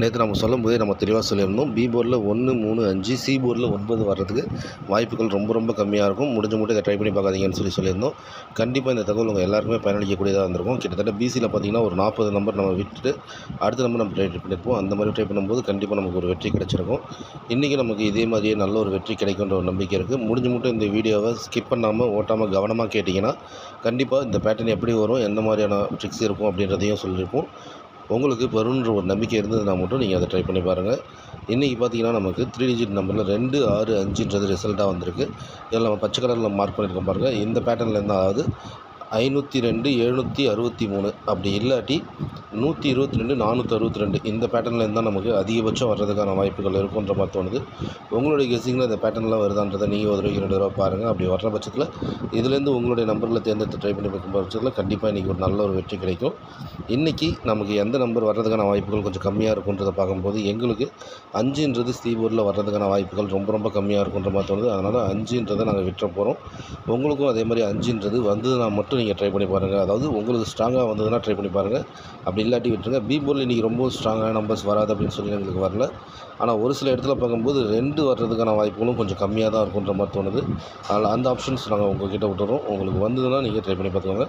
நேற்று நம்ம சொல்லும்போதே நம்ம தெளிவாக சொல்லியிருந்தோம். பி போர்டில் 1, 3, 5, சி போர்டில் 9 வர்றதுக்கு வாய்ப்புகள் ரொம்ப கம்மியாக இருக்கும். முடிஞ்ச மட்டும் இதை ட்ரை பண்ணி பார்க்காதீங்கன்னு சொல்லியிருந்தோம். கண்டிப்பாக இந்த தகவல் உங்கள் எல்லாருக்குமே பயனளிக்கக்கூடியதாக இருந்திருக்கும். கிட்டத்தட்ட பிசியில் பார்த்தீங்கன்னா ஒரு 40 நம்பர் நம்ம விட்டுட்டு அடுத்த நம்பர் நம்ம ட்ரை பண்ணியிருப்போம். அந்த மாதிரி ட்ரை பண்ணும்போது கண்டிப்பாக நமக்கு ஒரு வெற்றி கிடைச்சிருக்கும். இன்றைக்கி நமக்கு இதே மாதிரியே நல்ல ஒரு வெற்றி கிடைக்குன்ற ஒரு நம்பிக்கை இருக்குது. முடிஞ்ச மட்டும் இந்த வீடியோவை ஸ்கிப் பண்ணாமல் ஓட்டாமல் கவனமாக கேட்டிங்கன்னா கண்டிப்பாக இந்த பேட்டர்ன் எப்படி வரும், எந்த மாதிரியான ட்ரிக்ஸ் இருக்கும் அப்படின்றதையும் சொல்லியிருப்போம். உங்களுக்கு வரும்ன்ற ஒரு நம்பிக்கை இருந்ததுன்னா மட்டும் நீங்கள் அதை ட்ரை பண்ணி பாருங்கள். இன்றைக்கி பார்த்தீங்கன்னா நமக்கு 3 டிஜிட் நம்பரில் 2, 6, 5ன்றது ரிசல்ட்டாக வந்திருக்கு. இதில் நம்ம பச்சை கலரில் மார்க் பண்ணியிருக்கோம் பாருங்கள். இந்த பேட்டர்ன்லேருந்து அதாவது 502, 763 அப்படி இல்லாட்டி 122, 462 இந்த பேட்டர்ன்லேருந்து தான் நமக்கு அதிகபட்சம் வர்றதுக்கான வாய்ப்புகள் இருக்குன்ற மாதிரி தோணுது. உங்களுடைய கெஸ்ஸிங்கில் இந்த பேட்டர்னில் வருதான்றதை நீங்கள் ஒரு தடவைக்கு 2 தடவை பாருங்கள். அப்படி வர்ற பட்சத்தில் இதுலேருந்து உங்களுடைய நம்பரில் தேர்ந்தெடுத்து ட்ரை பண்ணி பார்க்கும் பட்சத்தில் கண்டிப்பாக இன்றைக்கி ஒரு நல்ல ஒரு வெற்றி கிடைக்கும். இன்றைக்கி நமக்கு எந்த நம்பர் வர்றதுக்கான வாய்ப்புகள் கொஞ்சம் கம்மியாக இருக்குன்றதை பார்க்கும்போது எங்களுக்கு 5ன்றது சி போர்டில் வர்றதுக்கான வாய்ப்புகள் ரொம்ப கம்மியாக இருக்குன்ற மாதிரி தோணுது. அதனால் 5ன்றதை நாங்கள் விட்டுற போகிறோம். உங்களுக்கும் அதே மாதிரி 5ன்றது வந்ததுன்னா மட்டும் நீங்கள் ட்ரை பண்ணி பாருங்கள். அதாவது உங்களுக்கு ஸ்ட்ராங்காக வந்ததுன்னா ட்ரை பண்ணி பாருங்கள். அப்படி இல்லாட்டி விட்டுருங்க. பி போர்டில் இன்றைக்கி ரொம்ப ஸ்ட்ராங்கான நம்பர்ஸ் வராது அப்படின்னு சொல்லி எங்களுக்கு வரல. ஆனால் ஒரு சில இடத்துல பார்க்கும்போது 2 வர்றதுக்கான வாய்ப்புகளும் கொஞ்சம் கம்மியாக தான் இருக்குன்ற மாதிரி தோணுது. அதனால் அந்த ஆப்ஷன்ஸ் நாங்கள் உங்கள்கிட்ட விட்டுறோம். உங்களுக்கு வந்ததுன்னா நீங்கள் ட்ரை பண்ணி பார்த்துக்கோங்க.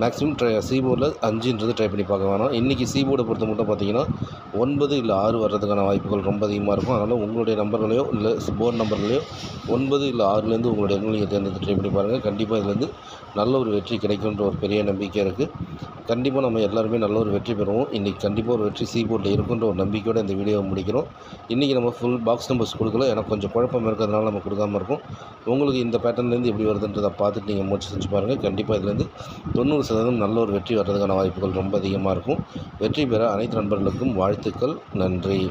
மேக்ஸிமம் சி போர்டில் 5ன்றது ட்ரை பண்ணி பார்க்க வேணாம். இன்றைக்கி சி போர்டை பொறுத்த மட்டும் பார்த்தீங்கன்னா 9 இல்லை 6 வர்றதுக்கான வாய்ப்புகள் ரொம்ப அதிகமாக இருக்கும். அதனால் உங்களுடைய நம்பர்களையோ இல்லை போர்டு நம்பர்களையோ 9 இல்லை 6லேருந்து உங்களுடைய எண்களை நீங்கள் தேர்ந்தெடுத்து ட்ரை பண்ணி பாருங்கள். கண்டிப்பாக இதுலேருந்து நல்ல ஒரு வெற்றி கிடைக்குன்ற ஒரு பெரிய நம்பிக்கை இருக்குது. கண்டிப்பாக நம்ம எல்லாருமே நல்ல ஒரு வெற்றி பெறுவோம். இன்றைக்கி கண்டிப்பாக ஒரு வெற்றி சி போர்டில் இருக்குன்ற ஒரு நம்பிக்கையோடு இந்த வீடியோவை முடிக்கிறோம். இன்றைக்கி நம்ம ஃபுல் பாக்ஸ் நம்பர்ஸ் கொடுக்கல. எனக்கு கொஞ்சம் குழப்பம் இருக்கிறதுனால நம்ம கொடுக்காமல் இருக்கும். உங்களுக்கு இந்த பேட்டர்ன்லேருந்து எப்படி வருதுன்றதை பார்த்துட்டு நீங்கள் முயற்சி செஞ்சு பாருங்கள். கண்டிப்பாக இதுலேருந்து 90% நல்ல ஒரு வெற்றி வர்றதுக்கான வாய்ப்புகள் ரொம்ப அதிகமாக இருக்கும். வெற்றி பெற அனைத்து நண்பர்களுக்கும் வாழ்த்துக்கள். நன்றி.